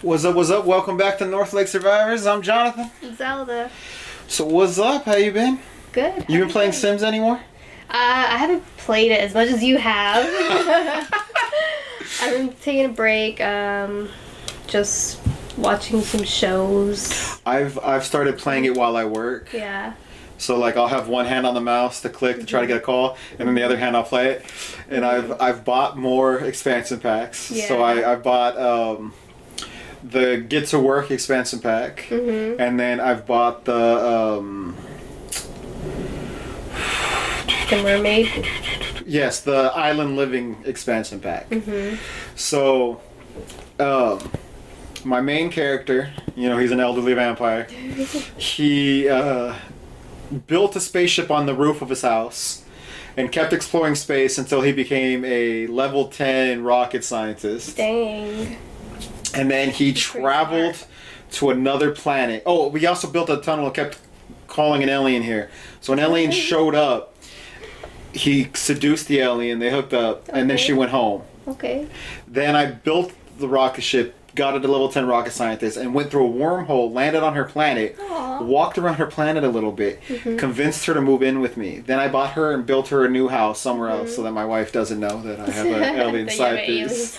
What's up, what's up? Welcome back to North Lake Survivors. I'm Jonathan. Zelda. So what's up? How you been? Good. You been playing Sims anymore? I haven't played it as much as you have. I've been taking a break, just watching some shows. I've started playing it while I work. Yeah. So like I'll have one hand on the mouse to click to try to get a call, and then the other hand I'll play it. And I've bought more expansion packs. Yeah. So I bought the Get to Work expansion pack, and then I've bought the mermaid. yes, the Island Living expansion pack. So my main character, you know, he's an elderly vampire. He built a spaceship on the roof of his house and kept exploring space until he became a level 10 rocket scientist. Dang. And then he traveled to another planet. Oh, we also built a tunnel and kept calling an alien here. So an alien showed up. He seduced the alien, they hooked up, and then she went home. Okay. Then I built the rocket ship, got it to level 10 rocket scientist, and went through a wormhole, landed on her planet, walked around her planet a little bit, convinced her to move in with me. Then I bought her and built her a new house somewhere else so that my wife doesn't know that I have an alien side piece.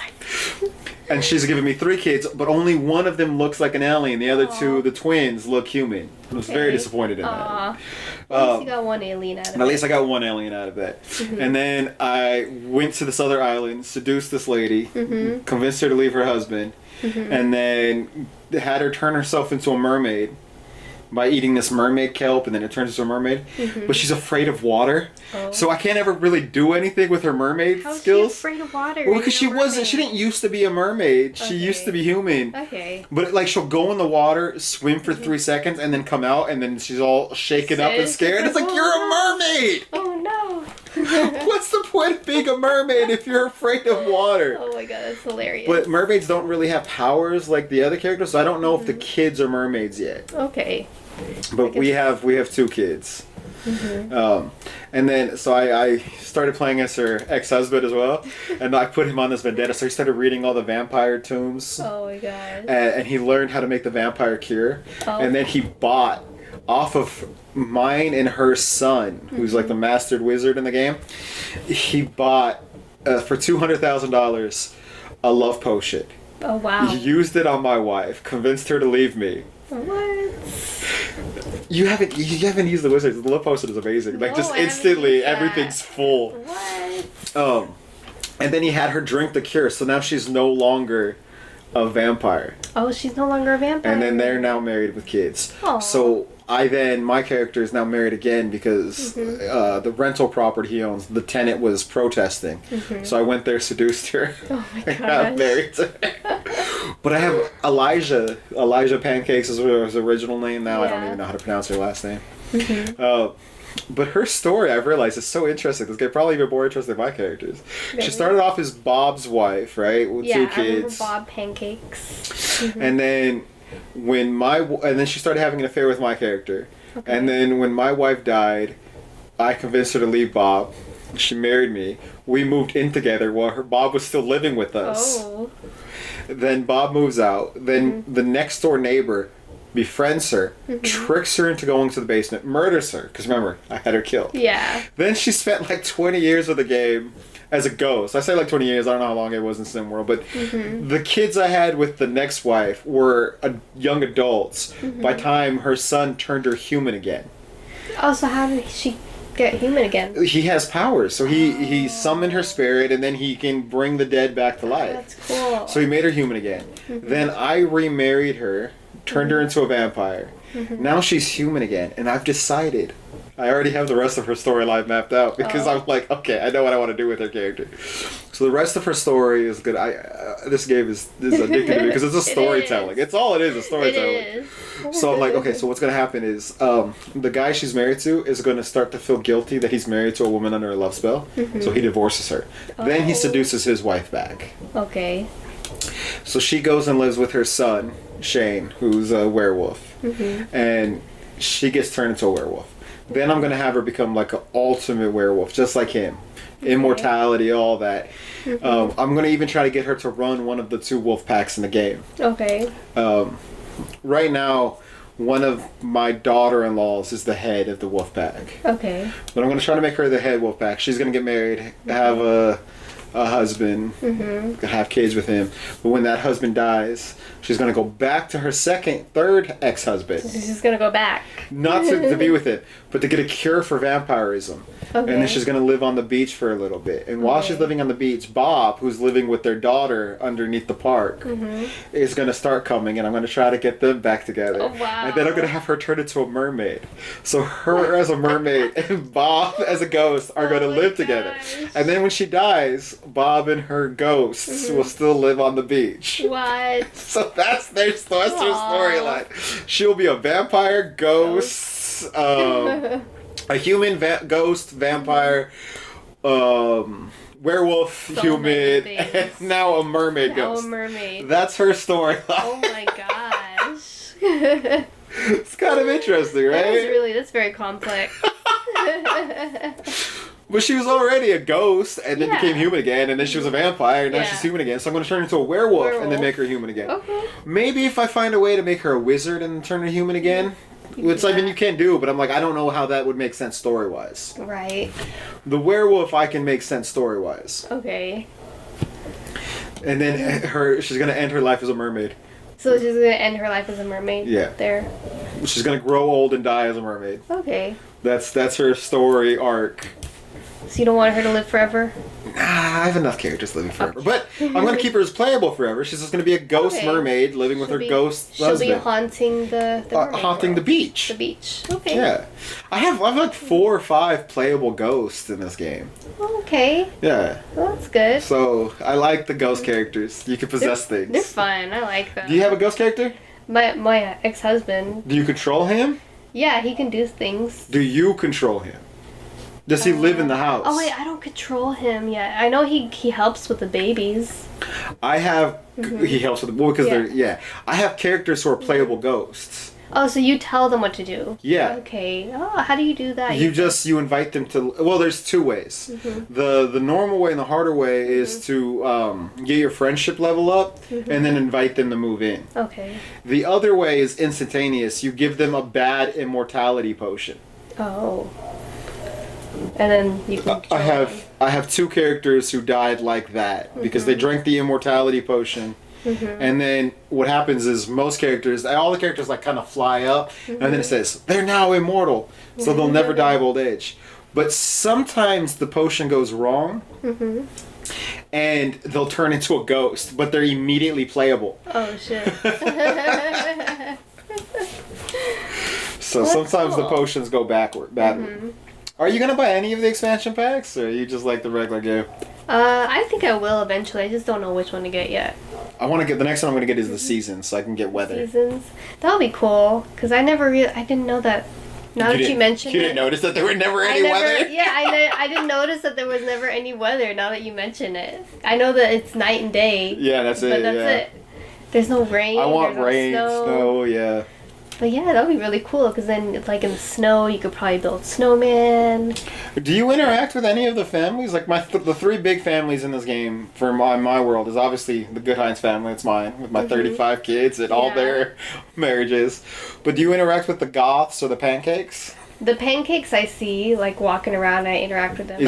And she's given me 3 kids, but only one of them looks like an alien. The other 2, the twins, look human. I was very disappointed in that. At least you got one alien out of it. At least I got one alien out of that. And then I went to this other island, seduced this lady, convinced her to leave her husband, and then had her turn herself into a mermaid by eating this mermaid kelp, and then it turns into a mermaid. But she's afraid of water, so I can't ever really do anything with her mermaid How's skills. she afraid of water? Well, because she didn't used to be a mermaid. She used to be human. Okay. But like she'll go in the water, swim for 3 seconds, and then come out, and then she's all shaken up and scared. It's like, you're a mermaid! Oh no! What's the point of being a mermaid if you're afraid of water? Oh my god, that's hilarious. But mermaids don't really have powers like the other characters, so I don't know if the kids are mermaids yet. Okay. But we have 2 kids. And then so I started playing as her ex-husband as well, and I put him on this vendetta. So he started reading all the vampire tombs. Oh my god. And he learned how to make the vampire cure. And then he bought off of mine and her son, who's like the mastered wizard in the game. He bought for $200,000 a love potion. Oh wow. He used it on my wife, convinced her to leave me. What? You haven't used the wizard. The love potion is amazing. Like, No, just I haven't instantly used that. everything's full. What? And then he had her drink the cure, so now she's no longer a vampire. Oh, she's no longer a vampire. And then they're now married with kids. Aw. So my character is now married again because the rental property he owns, the tenant was protesting. So I went there, seduced her, Oh my and got married to her. But I have Elijah Pancakes is her original name now. I don't even know how to pronounce her last name. But her story, I've realized, is so interesting. This guy probably even more interesting than my characters. She started off as Bob's wife, right, with 2 kids. I remember Bob Pancakes. And then and then she started having an affair with my character. And then when my wife died, I convinced her to leave Bob. She married me. We moved in together while Bob was still living with us. Oh. Then Bob moves out. Then the next door neighbor befriends her, tricks her into going to the basement, murders her, because remember, I had her killed. Yeah. Then she spent like 20 years with the game as a ghost. I say like 20 years, I don't know how long it was in SimWorld, but the kids I had with the next wife were young adults by the time her son turned her human again. Oh, so how did she get human again? He has powers, so he summoned her spirit, and then he can bring the dead back to life. That's cool. So he made her human again. Then I remarried her, turned her into a vampire. Now she's human again, and I've decided. I already have the rest of her storyline mapped out because I'm like, okay, I know what I want to do with her character. So the rest of her story is good. This game is addicting to me because it's a storytelling. It's all it is storytelling. It is. So I'm like, okay, so what's going to happen is the guy she's married to is going to start to feel guilty that he's married to a woman under a love spell. So he divorces her. Then he seduces his wife back. Okay. So she goes and lives with her son, Shane, who's a werewolf. And she gets turned into a werewolf. Then I'm going to have her become like an ultimate werewolf, just like him. immortality, all that. I'm gonna even try to get her to run one of the 2 wolf packs in the game. Okay. Right now, one of my daughter-in-laws is the head of the wolf pack. Okay. But I'm gonna try to make her the head wolf pack. She's gonna get married, have a husband, have kids with him. But when that husband dies, she's gonna go back to her third ex-husband. She's just gonna go back. Not to be with him, but to get a cure for vampirism. Okay. And then she's gonna live on the beach for a little bit. And while she's living on the beach, Bob, who's living with their daughter underneath the park, is gonna start coming, and I'm gonna try to get them back together. Oh, wow. And then I'm gonna have her turn into a mermaid. So her as a mermaid and Bob as a ghost are gonna live together. And then when she dies, Bob and her ghosts will still live on the beach. What? So that's their storyline. She'll be a vampire, ghost, a human ghost, vampire, werewolf, So human, many and things. now a mermaid Oh, ghost. mermaid. That's her storyline. Oh my gosh. It's kind of interesting, right? That's very complex. But she was already a ghost and then Yeah. became human again, and then she was a vampire, and now Yeah. she's human again. So I'm going to turn her into a werewolf and then Werewolf. make her human again. Okay. Maybe if I find a way to make her a wizard and turn her human again. Which, I mean, you can do, but I'm like, I don't know how that would make sense story-wise. Right. The werewolf, I can make sense story-wise. Okay. And then she's going to end her life as a mermaid. So she's gonna end her life as a mermaid. Yeah. There. She's going to grow old and die as a mermaid. Okay. That's her story arc. So you don't want her to live forever? I have enough characters living forever. But I'm going to keep her as playable forever. She's just going to be a ghost Okay. mermaid living with her ghost She'll husband. be haunting the mermaid haunting the world. beach. The beach. Okay. Yeah. I have like 4 or 5 playable ghosts in this game. Okay. Yeah. Well, that's good. So I like the ghost characters. You can possess things. They're fun. I like them. Do you have a ghost character? My ex-husband? Do you control him? Yeah, he can do things. Do you control him? Does he live in the house? Oh wait, I don't control him yet. I know he helps with the babies. I have. He helps with because Yeah. they're I have characters who are playable ghosts. Oh, so you tell them what to do? Yeah. Okay. Oh, how do you do that? You invite them to. Well, there's 2 ways. The normal way and the harder way is to get your friendship level up and then invite them to move in. Okay. The other way is instantaneous. You give them a bad immortality potion. Oh. And then you can. I have 2 characters who died like that because they drank the immortality potion. And then what happens is most characters, all the characters like kind of fly up, and then it says they're now immortal, so they'll never die of old age. But sometimes the potion goes wrong, and they'll turn into a ghost, but they're immediately playable. Oh shit. So That's sometimes the cool. potions go backward. Are you gonna buy any of the expansion packs, or are you just like the regular game? I think I will eventually. I just don't know which one to get yet. I want to get the next one. I'm gonna get is the seasons, so I can get weather. Seasons. That'll be cool because I didn't know that. Now that you mentioned you it, didn't notice that there were never any weather. Yeah, I didn't notice that there was never any weather. Now that you mention it, I know that it's night and day. Yeah, that's it. But that's it. There's no rain. I want there's rain, no snow. Yeah. But yeah, that'd be really cool because then, like in the snow, you could probably build snowman. Do you interact with any of the families? Like the 3 big families in this game for my world is obviously the Goodheinz family. It's mine with my 35 kids and all Yeah. their marriages. But do you interact with the Goths or the Pancakes? The pancakes I see, like walking around, I interact with them.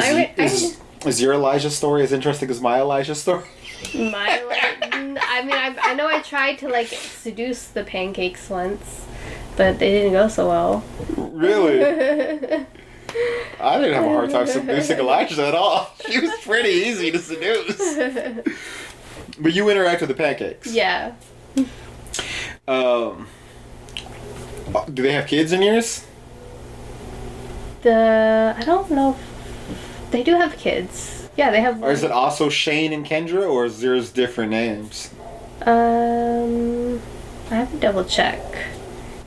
Is your Elijah story as interesting as my Elijah story? I know I tried to like seduce the pancakes once, but they didn't go so well. Really? I didn't have a hard time seducing Elijah at all. She was pretty easy to seduce. But you interact with the Pancakes. Yeah. Do they have kids in yours? I don't know. They do have kids. Yeah, they have. Or is it also Shane and Kendra, or is theirs different names? I have to double check,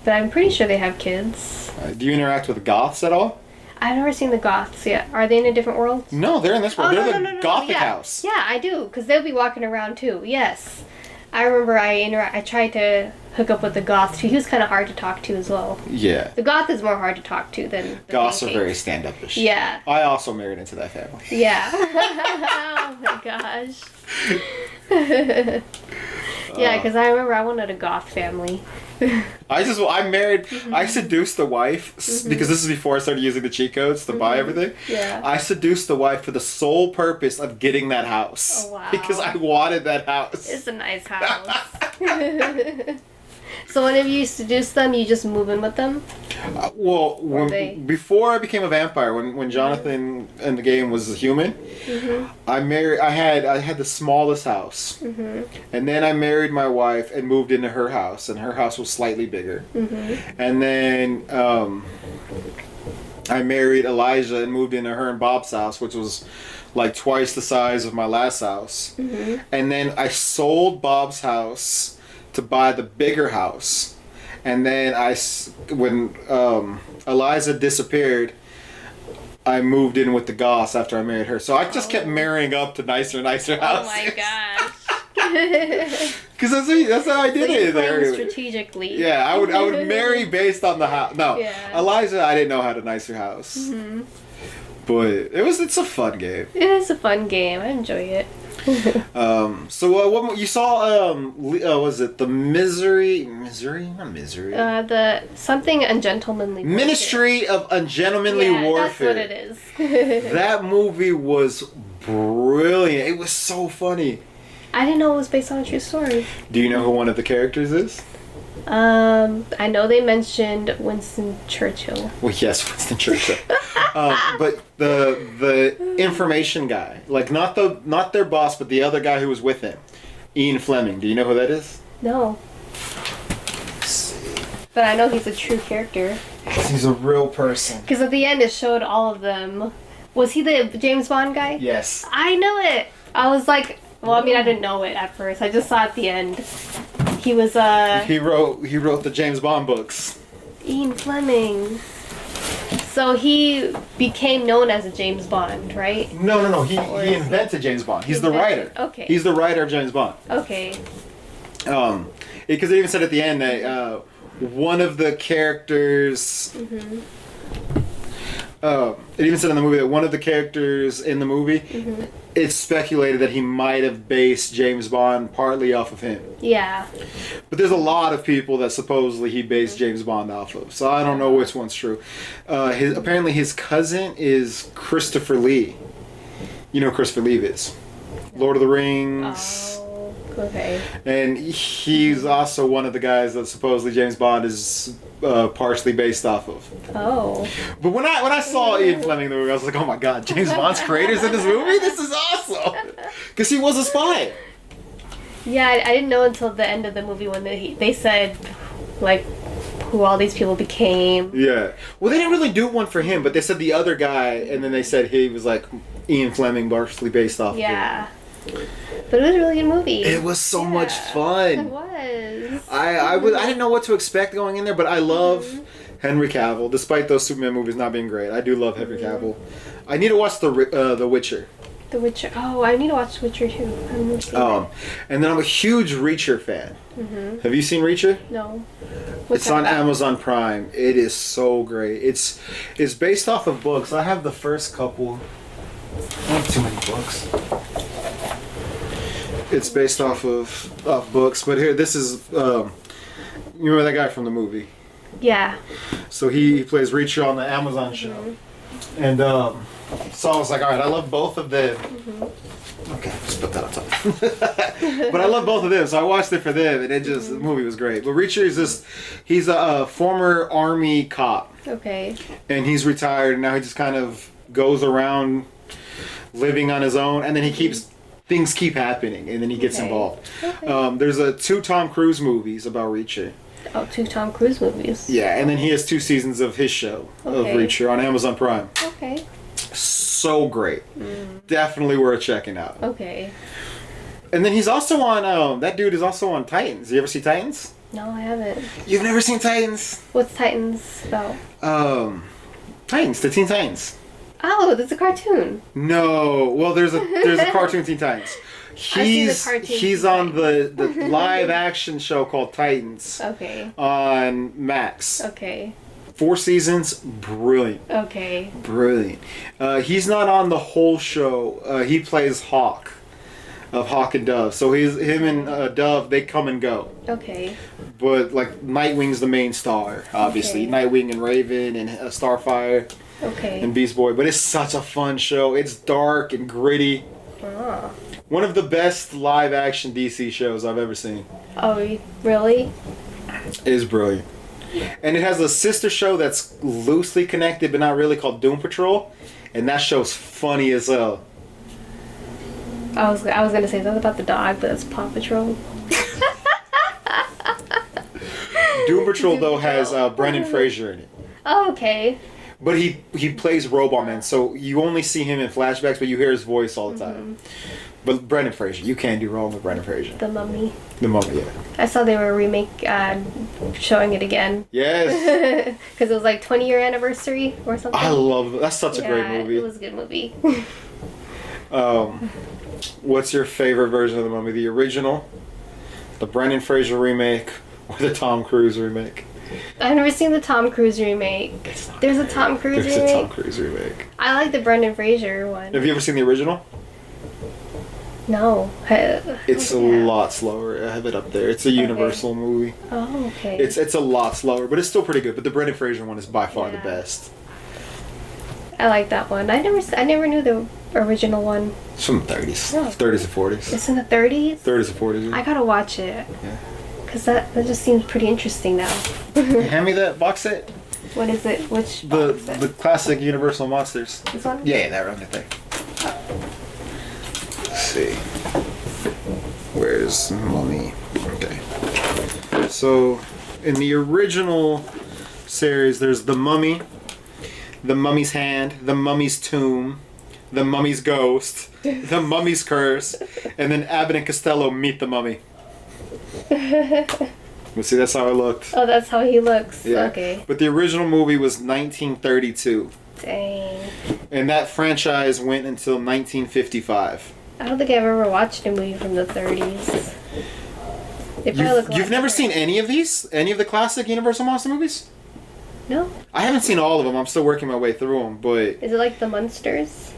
but I'm pretty sure they have kids. Do you interact with the Goths at all? I've never seen the Goths yet. Are they in a different world? No, they're in this world. Oh, They're no, the Gothic yeah. house. Yeah, I do, because they'll be walking around too. Yes. I remember I tried to hook up with the goth too. He was kind of hard to talk to as well. Yeah. The goth is more hard to talk to than the Goths are pancake. very stand-up-ish. Yeah. I also married into that family. Yeah. Oh my gosh. Yeah, because I remember I wanted a goth family. I married, I seduced the wife, because this is before I started using the cheat codes to buy everything. Yeah. I seduced the wife for the sole purpose of getting that house. Oh, wow. Because I wanted that house. It's a nice house. So whenever you seduce them, you just move in with them? Before I became a vampire, when Jonathan in the game was a human, I had the smallest house, and then I married my wife and moved into her house, and her house was slightly bigger, and then I married Elijah and moved into her and Bob's house, which was like twice the size of my last house, and then I sold Bob's house to buy the bigger house. And then when Eliza disappeared, I moved in with the Goss after I married her. So I just kept marrying up to nicer and nicer houses. Oh my gosh. Because that's how I did it. Playing strategically. Yeah, I would marry based on the house. No, Yeah. Eliza, I didn't know how to nicer house. But it's a fun game. It is a fun game. I enjoy it. So what you saw? Was it the Misery? Not Misery. The something ungentlemanly. Ministry of Ungentlemanly Warfare. That's what it is. That movie was brilliant. It was so funny. I didn't know it was based on a true story. Do you know who one of the characters is? I know they mentioned Winston Churchill. Well, yes, Winston Churchill. But the information guy, like not their boss, but the other guy who was with him, Ian Fleming. Do you know who that is? No. But I know he's a true character. He's a real person. Because at the end it showed all of them. Was he the James Bond guy? Yes. I know it. I was like, well, I mean, I didn't know it at first. I just saw at the end. He was He wrote the James Bond books. Ian Fleming. So he became known as a James Bond, right? No. He invented James Bond. He's the writer. Okay. He's the writer of James Bond. Okay. Because it even said at the end that one of the characters. It even said in the movie that one of the characters in the movie, it's speculated that he might have based James Bond partly off of him. Yeah. But there's a lot of people that supposedly he based James Bond off of, so I don't know which one's true. Apparently his cousin is Christopher Lee. You know who Christopher Lee is? Lord of the Rings. Oh, okay. And he's also one of the guys that supposedly James Bond is partially based off of. Oh. But when I saw Ian Fleming in the movie, I was like, oh my god, James Bond's creators in this movie? This is awesome! Because he was a spy. Yeah, I didn't know until the end of the movie when they said, like, who all these people became. Yeah. Well, they didn't really do one for him, but they said the other guy, and then they said he was like Ian Fleming, partially based off of him. Yeah. But it was a really good movie. It was so much fun. It was. I didn't know what to expect going in there, but I love Henry Cavill, despite those Superman movies not being great. I do love Henry Cavill. I need to watch The Witcher. The Witcher. Oh, I need to watch The Witcher too. I haven't seen it. And then I'm a huge Reacher fan. Have you seen Reacher? No. It's on Amazon Prime. It is so great. It's based off of books. I have the first couple. I have too many books. It's based off of books, but here, this is, you remember that guy from the movie? Yeah. So he plays Reacher on the Amazon show. And so I was like, alright, I love both of them. Okay, just put that on top. But I love both of them, so I watched it for them, and the movie was great. But Reacher is he's a former army cop. Okay. And he's retired, and now he just kind of goes around living on his own, and then things keep happening, and then he gets involved. Okay. There's 2 Tom Cruise movies about Reacher. Oh, 2 Tom Cruise movies. Yeah, and then he has 2 seasons of his show of Reacher on Amazon Prime. Okay. So great. Definitely worth checking out. Okay. And then he's also on, that dude is also on Titans. You ever see Titans? No, I haven't. You've never seen Titans? What's Titans about? Titans, the Teen Titans. Oh, that's a cartoon. No. Well, there's a cartoon Teen Titans. seen the cartoon He's Teen on the live action show called Titans. Okay. On Max. Okay. 4 seasons, brilliant. Okay. Brilliant. He's not on the whole show. He plays Hawk, of Hawk and Dove. So him and Dove, they come and go. Okay. But like Nightwing's the main star, obviously. Okay. Nightwing and Raven and Starfire Okay. and Beast Boy. But it's such a fun show. It's dark and gritty. Ah. One of the best live action DC shows I've ever seen. Oh, really? It is brilliant. And it has a sister show that's loosely connected but not really, called Doom Patrol. And that show's funny as hell. I was gonna say something about the dog, but it's Paw Patrol. Doom Patrol though has Brendan Fraser in it. Oh, okay. But he plays Robot Man, so you only see him in flashbacks, but you hear his voice all the time. But Brendan Fraser, you can't do wrong with Brendan Fraser. The Mummy. The Mummy, yeah. I saw they were showing it again. Yes. Because it was like 20-year anniversary or something. I love it. That's such a great movie. It was a good movie. What's your favorite version of the Mummy? The original, the Brendan Fraser remake, or the Tom Cruise remake? I've never seen the Tom Cruise remake. There's a Tom Cruise remake? There's a Tom Cruise remake. I like the Brendan Fraser one. Have you ever seen the original? No. It's a lot slower. I have it up there. It's a Universal movie. Oh, okay. It's a lot slower, but it's still pretty good. But the Brendan Fraser one is by far the Yeah. best. I like that one. I never knew the original one. It's from the 30s. Oh. 30s and 40s. It's in the 30s? 30s and 40s. I gotta watch it. Yeah. Because that just seems pretty interesting now. Hand me that box set. What is it? Which The box set? the classic Universal Monsters. This one? Yeah, that right there. Let's see. Where's Mummy? Okay. So, in the original series, there's the Mummy, the Mummy's Hand, the Mummy's Tomb, the Mummy's Ghost, the Mummy's Curse, and then Abbott and Costello meet the Mummy. Well, see, that's how it looked. Oh, that's how he looks. Yeah. Okay. But the original movie was 1932. Dang. And that franchise went until 1955. I don't think I've ever watched a movie from the 30s. They probably look a lot You've never different. seen any of these? Any of the classic Universal Monster movies? No? I haven't seen all of them. I'm still working my way through them, but... Is it like the Munsters?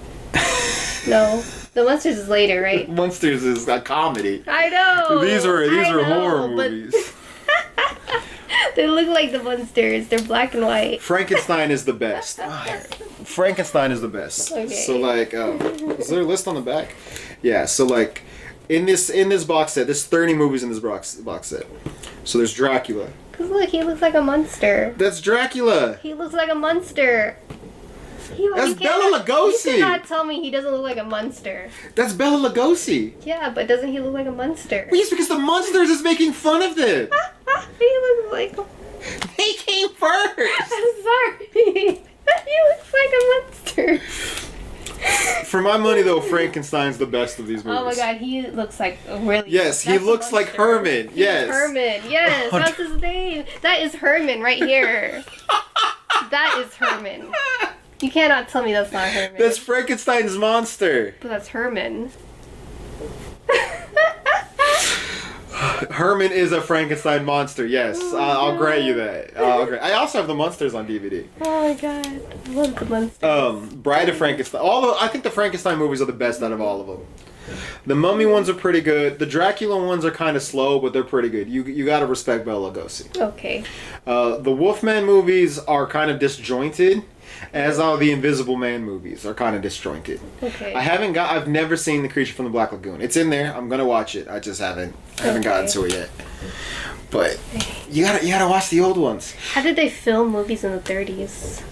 No. The Munsters is later, right? Monsters is a comedy. I know! These are I know, horror but movies. they look like the Munsters. They're black and white. Frankenstein is the best. Frankenstein is the best. Okay. So like, is there a list on the back? Yeah. So like, in this box set, there's 30 movies in this box set. So there's Dracula. Cause look, he looks like a monster. That's Dracula. He looks like a monster. That's you Bela Lugosi. You cannot tell me he doesn't look like a monster. That's Bela Lugosi. Yeah, but doesn't he look like a monster? Well, yes, because the Munsters is making fun of them. He looks like. They came first. I'm sorry. He looks like a monster. For my money, though, Frankenstein's the best of these movies. Oh my god, he looks like a really. Yes, he that's a looks like monster. Herman. He's Yes. Herman. Yes, Oh, that's his name. That is Herman right here. That is Herman. You cannot tell me that's not Herman. That's Frankenstein's monster. But that's Herman. Herman is a Frankenstein monster. Yes, I'll grant you that. I also have the Munsters on DVD. Oh my god, I love the monsters. Bride of Frankenstein. I think the Frankenstein movies are the best out of all of them. The Mummy ones are pretty good. The Dracula ones are kind of slow, but they're pretty good. You gotta respect Bela Lugosi. Okay. The Wolfman movies are kind of disjointed, as all the Invisible Man movies are kind of disjointed. Okay. I've never seen The Creature from the Black Lagoon. It's in there. I'm gonna watch it. I just haven't gotten to it yet. But you gotta watch the old ones How did they film movies in the 30s?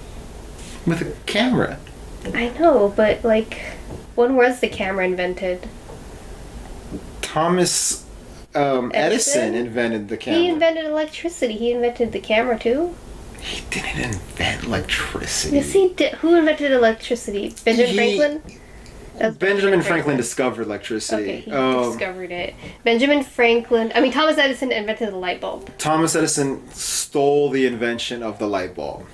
with a camera. I know, but like, when was the camera invented? Thomas Edison invented the camera. He invented electricity. He invented the camera too? He didn't invent electricity. Yes, he did. Who invented electricity? Benjamin Franklin? That was Benjamin Franklin discovered electricity. Okay, he discovered it. Thomas Edison invented the light bulb. Thomas Edison stole the invention of the light bulb.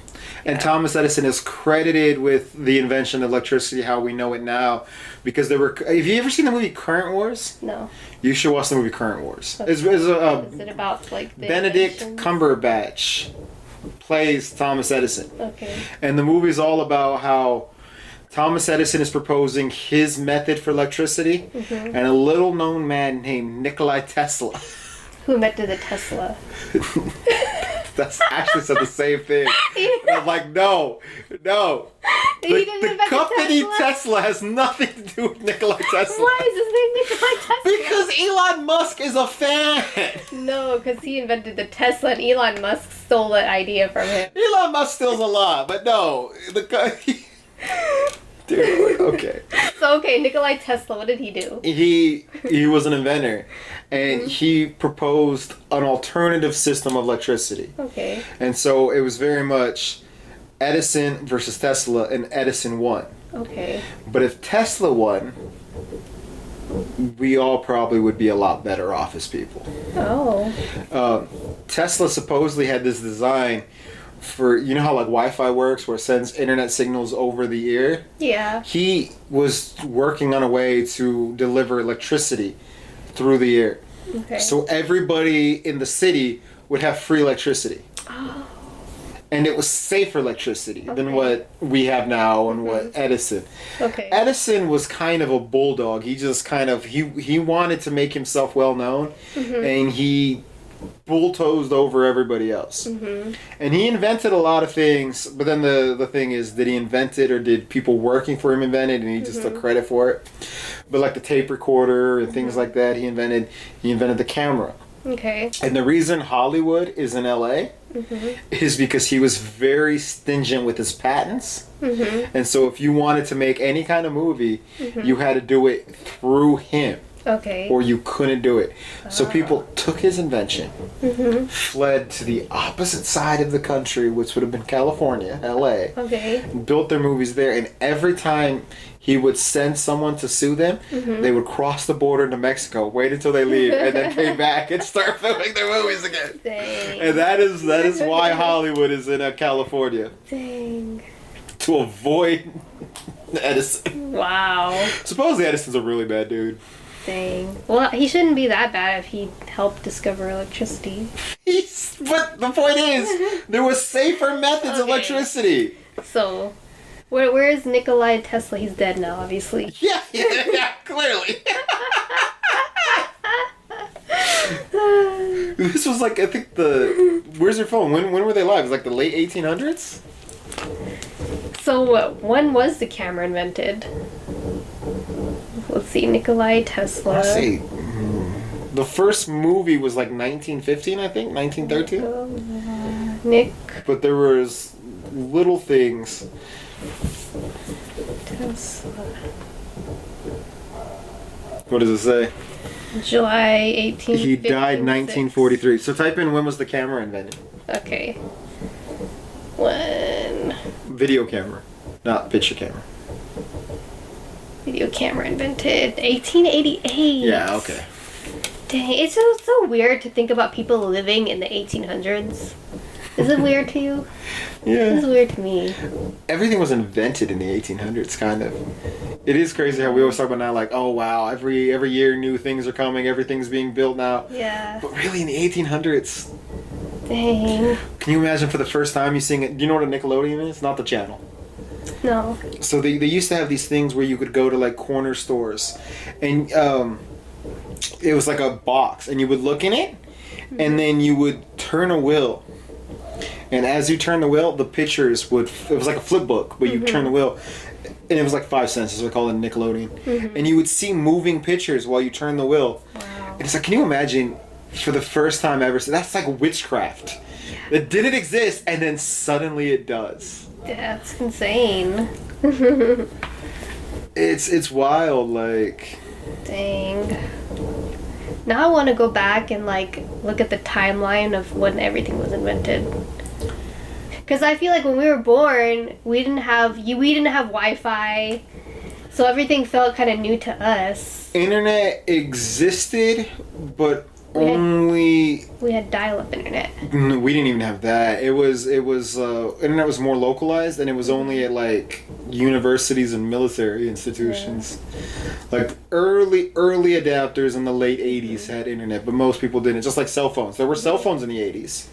And Thomas Edison is credited with the invention of electricity, how we know it now, because there were. Have you ever seen the movie Current Wars? No. You should watch the movie Current Wars. Okay. Is it about like the Benedict inventions? Cumberbatch plays Thomas Edison, Okay. and the movie's all about how Thomas Edison is proposing his method for electricity, and a little known man named Nikola Tesla. Who invented the Tesla? That's actually said the same thing. And I'm like, no. He didn't The invent company Tesla? Tesla has nothing to do with Nikola Tesla. Why is his name Nikola Tesla? Because Elon Musk is a fan. No, because he invented the Tesla and Elon Musk stole the idea from him. Elon Musk steals a lot, but no. Dude, okay. So, okay, Nikola Tesla, what did he do? He was an inventor, and he proposed an alternative system of electricity. Okay. And so it was very much Edison versus Tesla, and Edison won. Okay. But if Tesla won, we all probably would be a lot better off as people. Oh. Tesla supposedly had this design for, you know how like Wi-Fi works, where it sends internet signals over the ear? Yeah. He was working on a way to deliver electricity through the air. Okay. So everybody in the city would have free electricity. Oh. And it was safer electricity than Okay. what we have now and what Edison. Okay. Edison was kind of a bulldog. He just kind of, he wanted to make himself well known, and he bulldozed over everybody else. And he invented a lot of things, but then the thing is, did he invent it, or did people working for him invent it and he just took credit for it? But like the tape recorder and things like that, he invented the camera. Okay. And the reason Hollywood is in LA is because he was very stingent with his patents. And so if you wanted to make any kind of movie, you had to do it through him. Okay. Or you couldn't do it. So people took his invention, fled to the opposite side of the country, which would have been California, LA, Okay. built their movies there, and every time he would send someone to sue them, they would cross the border to Mexico, wait until they leave, and then came back and start filming their movies again. Dang. And that is why Hollywood is in California. Dang. To avoid Edison. Wow. Supposedly Edison's a really bad dude. Dang. Well, he shouldn't be that bad if he helped discover electricity. But the point is, there was safer methods of Okay. electricity. So, where is Nikola Tesla? He's dead now, obviously. Yeah, clearly. This was like, I think where's your phone? When were they live? It was like the late 1800s? So, when was the camera invented? Let's see, Nikola Tesla. Let's see. The first movie was like 1915, I think, 1913. Nick But there was little things. Tesla. What does it say? July 18. He died 1943. So type in, when was the camera invented? Okay. When Video camera, not picture camera. video camera invented? 1888. Yeah, okay. Dang, it's so weird to think about people living in the 1800s. Is it weird to you? Yeah. It's weird to me. Everything was invented in the 1800s, kind of. It is crazy how we always talk about now, like, oh wow, every year new things are coming, everything's being built now. Yeah. But really, in the 1800s, Dang. can you imagine for the first time you seeing it? Do you know what a Nickelodeon is? Not the channel. No. So they used to have these things where you could go to like corner stores, and it was like a box, and you would look in it, and then you would turn a wheel. And as you turn the wheel, the pictures would... It was like a flip book, but you turn the wheel, and it was like 5 cents, so we call it Nickelodeon. And you would see moving pictures while you turn the wheel. Wow. And it's like, can you imagine, for the first time ever, so that's like witchcraft. It didn't exist, and then suddenly it does. That's insane. It's wild, like... Dang. Now I want to go back and like look at the timeline of when everything was invented. Because I feel like when we were born, we didn't have Wi-Fi, so everything felt kind of new to us. Internet existed, but only... We had dial-up internet. No, we didn't even have that. It was internet was more localized, and it was only at like universities and military institutions. Yeah. Like early adapters in the late 80s had internet, but most people didn't. Just like cell phones. There were cell phones in the 80s.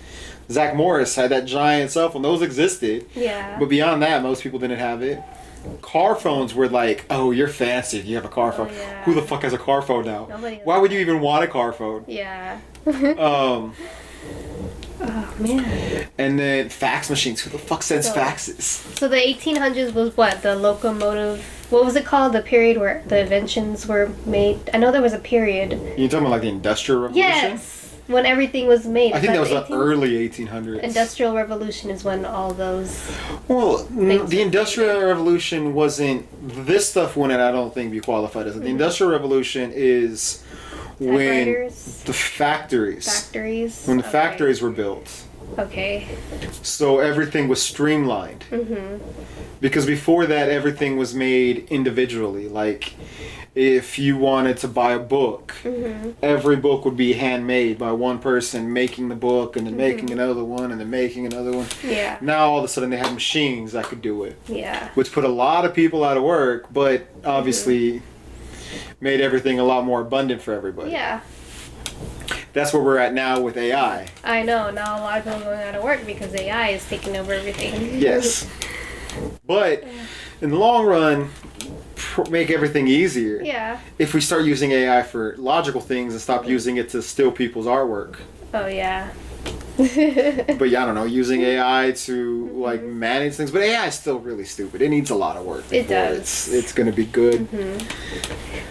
Zach Morris had that giant cell phone. Those existed. Yeah. But beyond that, most people didn't have it. Car phones were like, oh, you're fancy if you have a car phone. Yeah. Who the fuck has a car phone now? Nobody. Why would you even want a car phone? Yeah. Oh man. And then fax machines. Who the fuck sends faxes? So the 1800s was what? The locomotive. What was it called? The period where the inventions were made. I know there was a period. You're talking about like the Industrial Revolution? Yes. When everything was made. I think that was the early 1800s. Industrial Revolution is when all those. Well, the Industrial Revolution wasn't. This stuff wouldn't, I don't think, be qualified as it. The Industrial Revolution is when the factories. When the factories were built. Okay. So everything was streamlined. Because before that, everything was made individually. Like, if you wanted to buy a book, every book would be handmade by one person, making the book and then making another one and then making another one. Yeah. Now all of a sudden they have machines that could do it. Yeah. Which put a lot of people out of work, but obviously made everything a lot more abundant for everybody. Yeah. That's where we're at now with AI. I know. Now a lot of people are going out of work because AI is taking over everything. Yes. But in the long run, make everything easier. Yeah. If we start using AI for logical things and stop using it to steal people's artwork. Oh, yeah. But yeah, I don't know, using AI to like manage things. But AI is still really stupid. It needs a lot of work. It does. It's going to be good.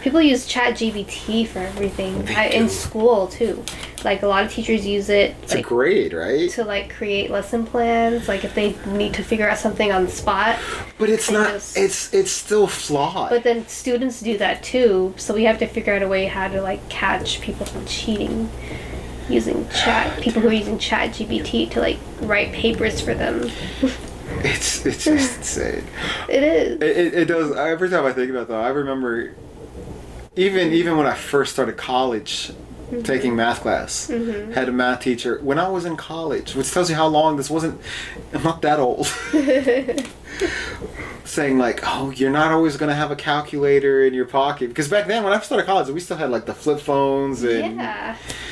People use ChatGPT for everything. In school too. Like a lot of teachers use it. It's a grade, right? To like create lesson plans. Like if they need to figure out something on the spot. But it's not. It's still flawed. But then students do that too. So we have to figure out a way how to like catch people from cheating. Using people who are using ChatGPT to like write papers for them. It's just insane. It is. It does. Every time I think about that, I remember even when I first started college, taking math class, had a math teacher when I was in college, which tells you how long this wasn't. I'm not that old. Saying like, oh, you're not always gonna have a calculator in your pocket, because back then when I started college, we still had like the flip phones and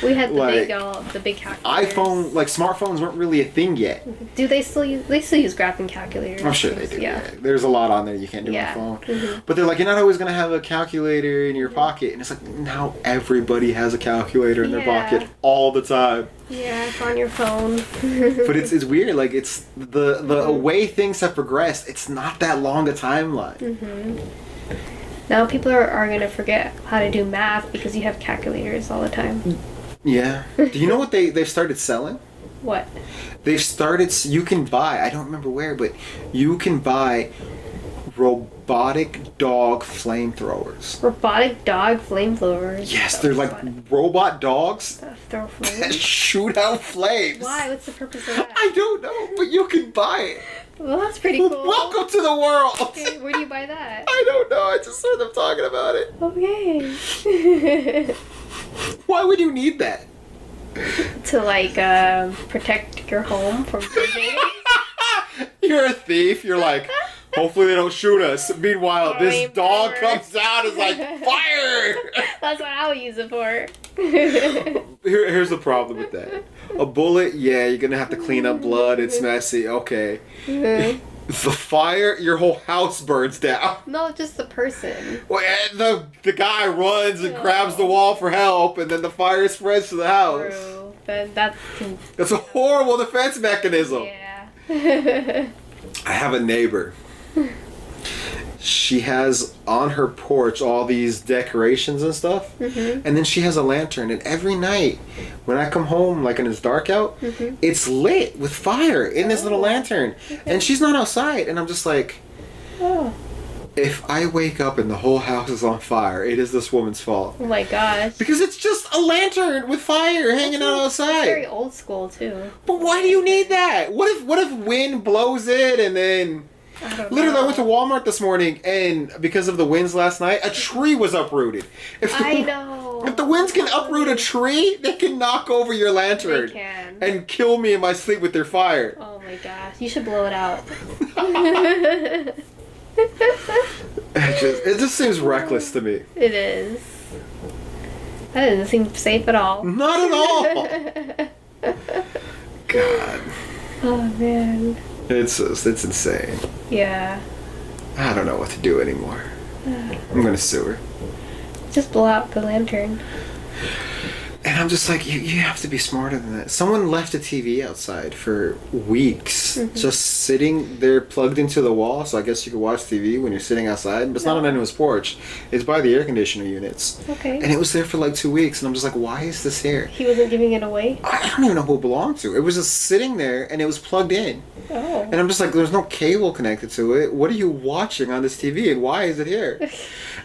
we had like, the big calculators. iPhone, like smartphones weren't really a thing yet. Do they still use? They still use graphing calculators. I'm sure they do. Yeah. There's a lot on there you can't do on the phone. But they're like, you're not always gonna have a calculator in your pocket, and it's like now everybody has a calculator in their pocket all the time. Yeah, it's on your phone. But it's weird. Like it's the way things have progressed. It's not that long a timeline. Now people are gonna forget how to do math because you have calculators all the time. Yeah. Do you know what they've started selling? What? They've started. You can buy. I don't remember where, but you can buy robotic dog flamethrowers. Robotic dog flamethrowers. Yes, they're like robot dogs throw flames. that shoot out flames. Why? What's the purpose of that? I don't know, but you can buy it. Well, that's pretty cool. Welcome to the world. Okay, where do you buy that? I don't know. I just heard them talking about it. Okay. Why would you need that? To like protect your home from invaders. You're a thief. You're like, hopefully they don't shoot us. Meanwhile, this dog comes out and is like, fire! That's what I would use it for. Here's the problem with that. A bullet, yeah, you're gonna have to clean up blood. It's messy. Okay. The fire, your whole house burns down. No, just the person. Well, and the guy runs and grabs the wall for help, and then the fire spreads to the house. True. Then that's a horrible defense mechanism. Yeah. I have a neighbor. She has on her porch all these decorations and stuff, and then she has a lantern, and every night when I come home, like when it's dark out, it's lit with fire in this little lantern, and she's not outside, and I'm just like, if I wake up and the whole house is on fire, it is this woman's fault. Oh my gosh. Because it's just a lantern with fire hanging out outside. That's very old school too. But why do you need that? What if wind blows it and then I don't Literally, know. I went to Walmart this morning, and because of the winds last night, a tree was uprooted. I know. If the winds can uproot a tree, they can knock over your lantern. They can. And kill me in my sleep with their fire. Oh my gosh. You should blow it out. It just seems reckless to me. It is. That doesn't seem safe at all. Not at all. God. Oh man. It's insane. Yeah. I don't know what to do anymore. I'm gonna sue her. Just blow out the lantern. And I'm just like, you have to be smarter than that. Someone left a TV outside for weeks, just sitting there plugged into the wall, so I guess you could watch TV when you're sitting outside, but it's not on anyone's porch. It's by the air conditioner units. Okay. And it was there for like 2 weeks, and I'm just like, why is this here? He wasn't giving it away? I don't even know who it belonged to. It was just sitting there, and it was plugged in. Oh. And I'm just like, there's no cable connected to it. What are you watching on this TV, and why is it here?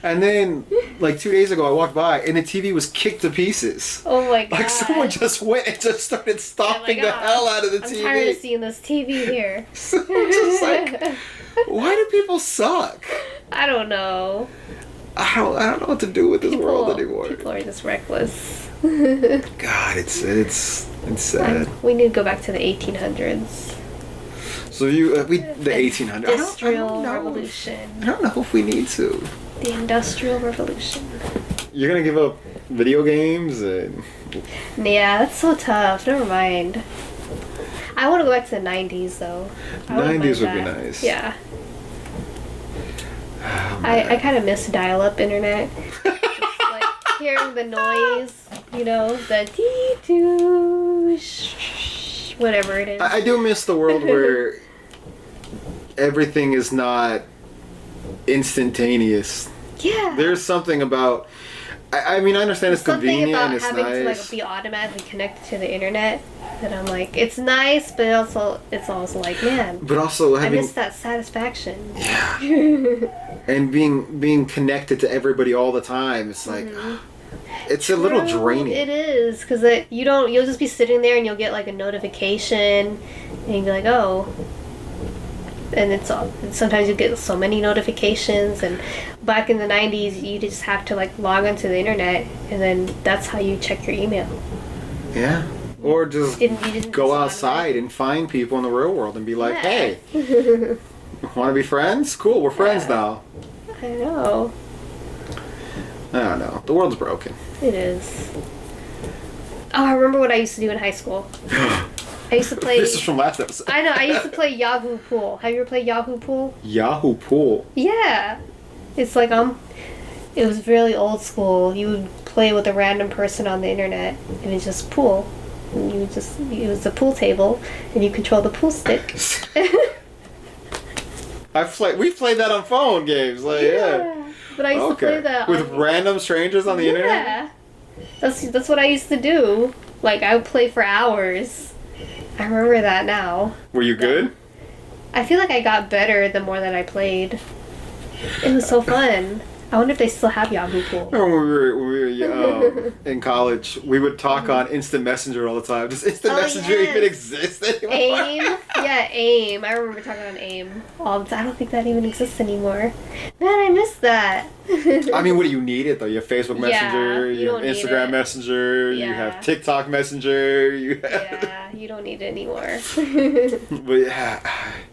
And then, like 2 days ago, I walked by, and the TV was kicked to pieces. Oh my god. Like someone just went and just started stomping the hell out of the TV. I'm tired of seeing this TV here. So I'm just like, why do people suck? I don't know. I don't know what to do with this world anymore. People are just reckless. God, it's sad. We need to go back to the 1800s. So the 1800s. Industrial Revolution. I don't know if we need to. The Industrial Revolution. You're gonna give up video games and. Yeah, that's so tough. Never mind. I want to go back to the 90s though. 90s would be nice. Yeah. Oh, I kind of miss dial-up internet. Just, like hearing the noise, the dee-doo, whatever it is. I do miss the world where everything is not instantaneous. Yeah. There's something about. I mean, I understand it's convenient and it's something about having nice. to be automatically connected to the internet. That I'm like, it's nice, but it's also like, man. But also I having. miss that satisfaction. Yeah. And being connected to everybody all the time, it's like. It's a little draining. It is, because you'll just be sitting there and you'll get like a notification, and you'll be like, oh. And sometimes you get so many notifications, and back in the 90s you just have to like log onto the internet, and then that's how you check your email. Yeah. Or just You didn't go just outside and find people in the real world and be like, Yeah. hey, want to be friends? Cool, we're friends now. I know. I don't know. The world's broken. It is. Oh, I remember what I used to do in high school. I used to play. This is from last episode. I know. I used to play Yahoo Pool. Have you ever played Yahoo Pool? Yahoo Pool. Yeah. It's like it was really old school. You would play with a random person on the internet, and it's just pool. And it was a pool table, and you control the pool stick. We've played that on phone games. Like, yeah. But I used to play that with random strangers on the internet. Yeah. That's what I used to do. Like I would play for hours. I remember that now. Were you good? I feel like I got better the more that I played. It was so fun. I wonder if they still have Yahoo Pool. Remember when we were in college, we would talk on Instant Messenger all the time. Does Instant Messenger even exist anymore? AIM? Yeah, AIM. I remember talking on AIM all the time. I don't think that even exists anymore. Man, I miss that. I mean, what do you need it though? You have Facebook Messenger, you you have don't need Instagram it. Messenger, you Yeah. have TikTok Messenger, you have... Yeah, you don't need it anymore. But yeah.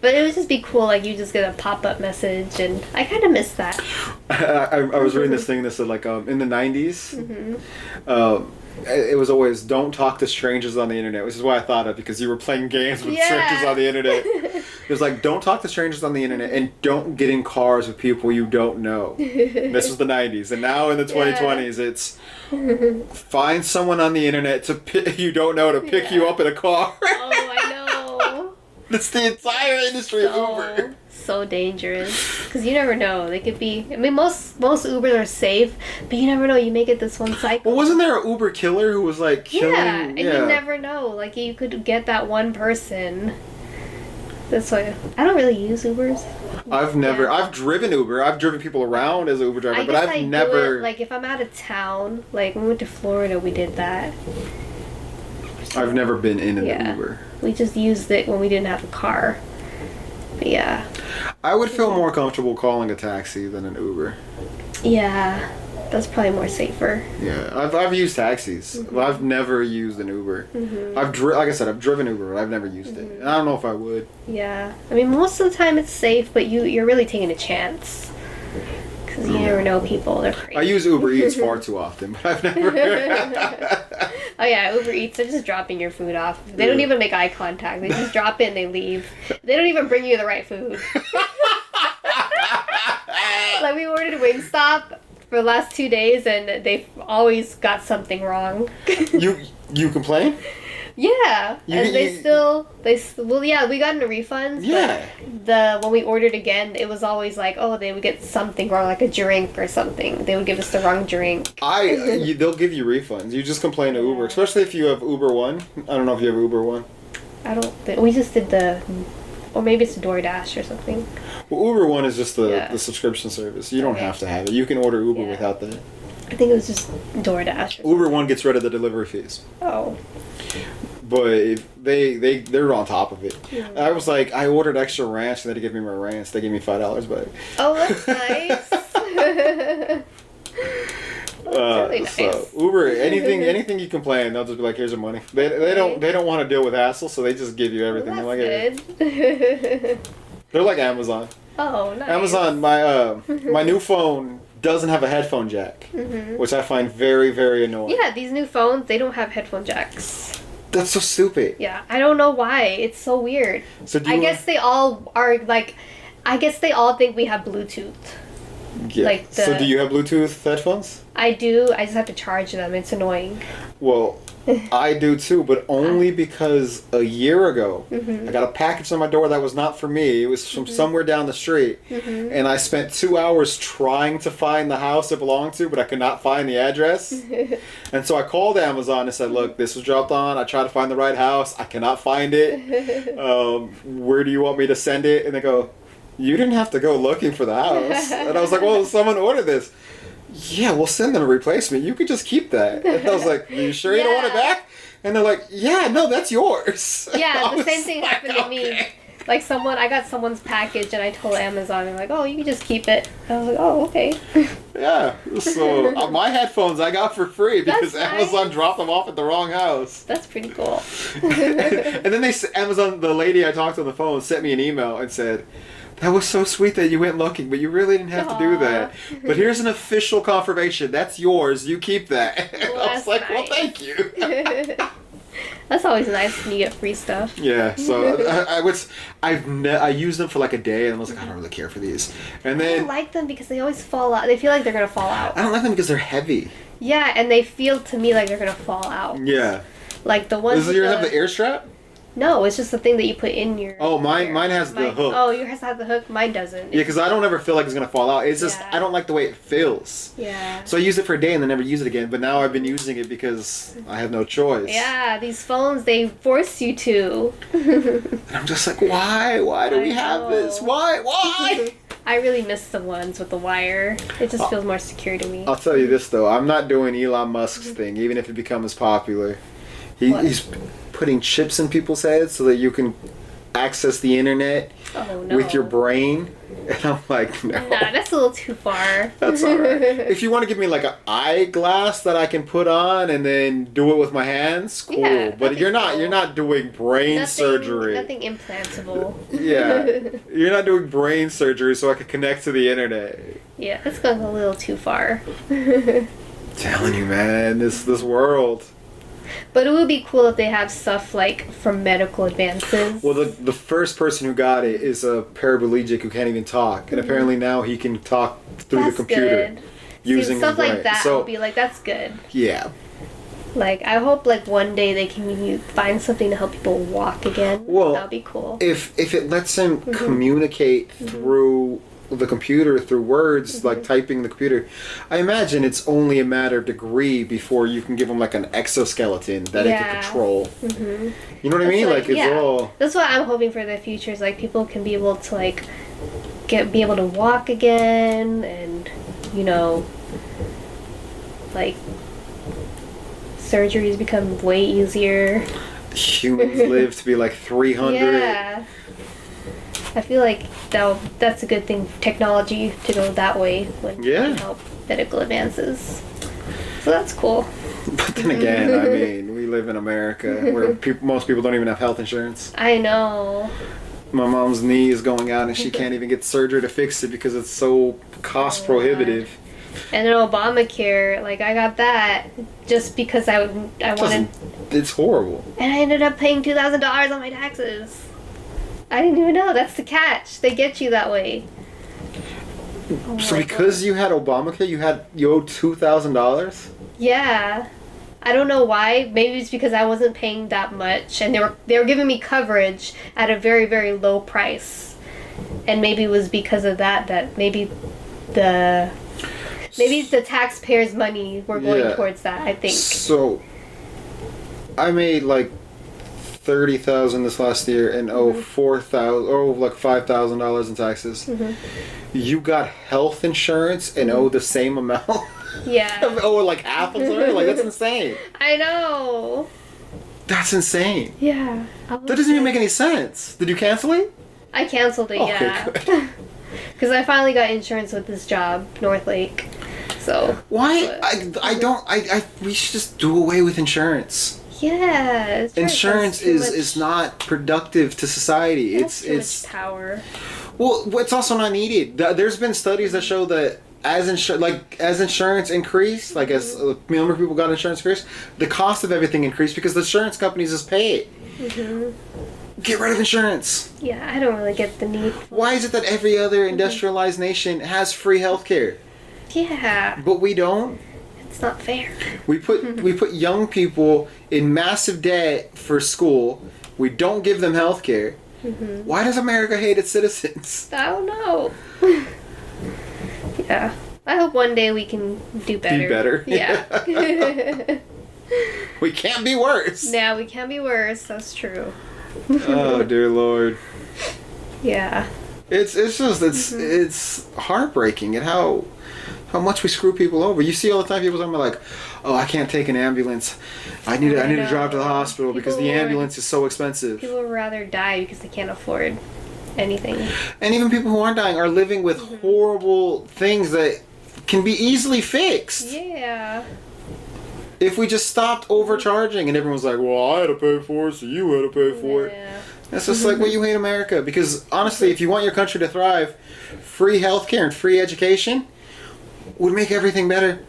But it would just be cool, like you just get a pop-up message, and I kind of miss that. I was reading this thing that said like in the 90s, it was always don't talk to strangers on the internet, which is why I thought of, because you were playing games with strangers on the internet. It was like, don't talk to strangers on the internet, and don't get in cars with people you don't know. This was the 90s, and now in the 2020s, it's find someone on the internet you don't know to pick you up in a car. Oh, I know. That's the entire industry of Uber. So dangerous, because you never know. They could be. I mean, most Ubers are safe, but you never know. You make it this one cycle. Well, wasn't there an Uber killer who was like killing? Yeah, and you never know. Like you could get that one person. That's why I don't really use Ubers. I've driven Uber. I've driven people around as an Uber driver, but I've never. Do it, like if I'm out of town, like when we went to Florida, we did that. I've never been in an Uber. We just used it when we didn't have a car. But yeah. I would feel more comfortable calling a taxi than an Uber. Yeah. That's probably more safer. Yeah, I've used taxis. But I've never used an Uber. Like I said, I've driven Uber, but I've never used it. And I don't know if I would. Yeah. I mean, most of the time it's safe, but you're really taking a chance. Because you never know people. They're crazy. I use Uber Eats far too often, but I've never... Oh yeah, Uber Eats, they're just dropping your food off. They don't even make eye contact. They just drop it and they leave. They don't even bring you the right food. Like, we ordered Wingstop for the last 2 days, and they've always got something wrong. You complain? Yeah, and well, yeah, we got into refunds. Yeah. But when we ordered again, it was always like, oh, they would get something wrong, like a drink or something. They would give us the wrong drink. They'll give you refunds. You just complain to Uber, especially if you have Uber One. I don't know if you have Uber One. I don't think we just did or maybe it's DoorDash or something. Well, Uber One is just the subscription service. You don't have to have it. You can order Uber without that. I think it was just DoorDash. Uber One gets rid of the delivery fees. Oh. But they're on top of it. Yeah. I was like, I ordered extra ranch, and they gave me my ranch. They gave me $5 back. Oh, that's nice. That's really nice. So Uber, anything you complain, they'll just be like, "Here's your money." They don't want to deal with hassle, so they just give you everything. Well, They're that's like, good. They're like Amazon. Oh, nice. Amazon, my new phone doesn't have a headphone jack, which I find very, very annoying. Yeah, these new phones, they don't have headphone jacks. That's so stupid. Yeah, I don't know why. It's so weird. So I guess they all are like, I guess they all think we have Bluetooth. Yeah. So do you have Bluetooth headphones? I do. I just have to charge them. It's annoying. Well, I do too, but only because a year ago I got a package on my door that was not for me. It was from somewhere down the street, and I spent 2 hours trying to find the house it belonged to, but I could not find the address. And so I called Amazon and said, "Look, this was dropped on. I tried to find the right house. I cannot find it. Where do you want me to send it?" And they go, "You didn't have to go looking for the house." And I was like, "Well, someone ordered this." "Yeah, we'll send them a replacement. You could just keep that." And I was like, "Are you sure you don't want it back?" And they're like, "Yeah, no, that's yours." Yeah, the same thing happened to me. Like I got someone's package and I told Amazon, they're like, "Oh, you can just keep it." I was like, "Oh, okay." Yeah, so my headphones I got for free because Amazon dropped them off at the wrong house. That's pretty cool. And then Amazon, the lady I talked to on the phone, sent me an email and said, "That was so sweet that you went looking, but you really didn't have to do that. But here's an official confirmation. That's yours. You keep that." Well, I was like, "Well, thank you." That's always nice when you get free stuff. Yeah, so I used them for like a day, and I was like, I don't really care for these. And then I don't like them because they always fall out. They feel like they're gonna fall out. I don't like them because they're heavy. Yeah, and they feel to me like they're gonna fall out. Yeah. Like the ones. Does yours have the air strap? No, it's just the thing that you put in your... Oh, mine has the hook. Oh, yours has the hook? Mine doesn't. Yeah, because I don't ever feel like it's going to fall out. It's just, I don't like the way it feels. Yeah. So I use it for a day and then never use it again. But now I've been using it because I have no choice. Yeah, these phones, they force you to. And I'm just like, why? Why do we have this? Why? I really miss the ones with the wire. It just feels more secure to me. I'll tell you this, though. I'm not doing Elon Musk's thing, even if it becomes popular. He's putting chips in people's heads so that you can access the internet with your brain. And I'm like, no. Nah, that's a little too far. That's alright. If you want to give me like an eyeglass that I can put on and then do it with my hands, cool. Yeah, but you're not doing brain surgery. Nothing implantable. Yeah. You're not doing brain surgery so I can connect to the internet. Yeah, that's going a little too far. Telling you, man, this world. But it would be cool if they have stuff like for medical advances. Well, the first person who got it is a paraplegic who can't even talk, and apparently now he can talk through the computer good. using stuff his brain. like that. Will be like, that's good. Yeah. Like, I hope like one day they can find something to help people walk again. Well, that'd be cool. If it lets him communicate through the computer, through words, like typing the computer, I imagine it's only a matter of degree before you can give him like an exoskeleton that it can control. You know what I mean? Like it's all. That's what I'm hoping for the future. Is like people can be able to like be able to walk again, and like surgeries become way easier. Humans live to be like 300. Yeah. I feel like that's a good thing for technology to go that way when it can help medical advances. So that's cool. But then again, I mean, we live in America where most people don't even have health insurance. I know. My mom's knee is going out and she can't even get surgery to fix it because it's so cost prohibitive. And then Obamacare, like I got that just because I wanted. It's horrible. And I ended up paying $2,000 on my taxes. I didn't even know. That's the catch. They get you that way. Oh so because you had Obamacare, you owed $2,000? Yeah. I don't know why. Maybe it's because I wasn't paying that much, and they were giving me coverage at a very, very low price. And maybe it was because of that maybe the taxpayers' money were going towards that, I think. So I made like $30,000 this last year and owe $5,000 in taxes. Mm-hmm. You got health insurance and owe the same amount? Yeah. Or like half of it? Like, that's insane. I know. That's insane. Yeah. That doesn't even make any sense. Did you cancel it? I canceled it, yeah. Good. Because I finally got insurance with this job, North Lake. So. Why? We should just do away with insurance. Yeah. Insurance is not productive to society. It's much power. Well, it's also not needed. There's been studies that show that as insurance increased, like as number of people got insurance increased, the cost of everything increased because the insurance companies just pay it. Mm-hmm. Get rid of insurance. Yeah, I don't really get the need. Why is it that every other industrialized nation has free healthcare? Yeah. But we don't? It's not fair. We put young people in massive debt for school. We don't give them healthcare. Mm-hmm. Why does America hate its citizens? I don't know. Yeah. I hope one day we can do better. Be better? Yeah. We can't be worse. Yeah, we can be worse. That's true. Oh, dear Lord. Yeah. It's heartbreaking at how much we screw people over. You see all the time people talking about like, oh, I can't take an ambulance. I need to drive to the hospital because the ambulance is so expensive. People would rather die because they can't afford anything. And even people who aren't dying are living with horrible things that can be easily fixed. Yeah. If we just stopped overcharging and everyone's like, well, I had to pay for it, so you had to pay for it. It's just like, well, you hate America. Because honestly, if you want your country to thrive, free healthcare and free education would make everything better.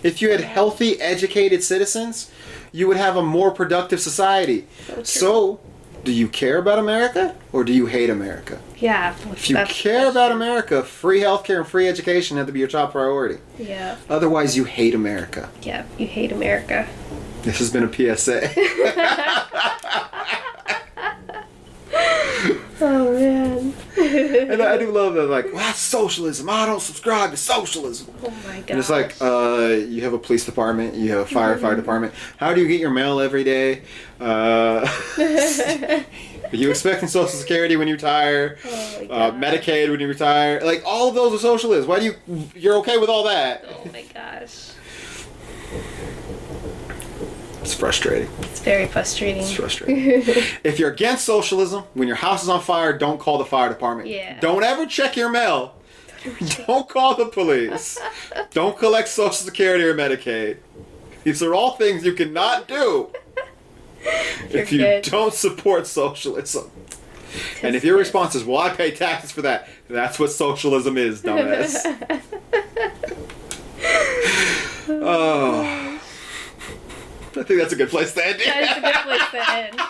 If you had healthy, educated citizens, you would have a more productive society. So, do you care about America or do you hate America? Yeah. If you care about America, free healthcare and free education have to be your top priority. Yeah. Otherwise, you hate America. Yeah, you hate America. This has been a PSA. Oh, man. And I do love that, like, well, that's socialism. I don't subscribe to socialism. Oh, my God. And it's like, you have a police department, you have a fire department. How do you get your mail every day? Are you expecting Social Security when you retire? Oh, my God. Medicaid when you retire? Like, all of those are socialism. Why do you're okay with all that? Oh, my gosh. It's frustrating. It's very frustrating. It's frustrating. If you're against socialism, when your house is on fire, don't call the fire department. Yeah. Don't ever check your mail. Don't call the police. Don't collect Social Security or Medicaid. These are all things you cannot do if you don't support socialism. And if your response is, well, I pay taxes for that, that's what socialism is, dumbass. Oh. I think that's a good place to end. That's a good place to end.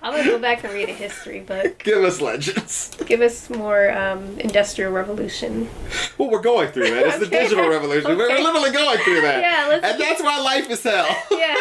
I'm going to go back and read a history book. Give us legends. Give us more Industrial Revolution. Well, we're going through that. It's the digital revolution. Okay. We're literally going through that. Yeah, and that's why life is hell. Yeah.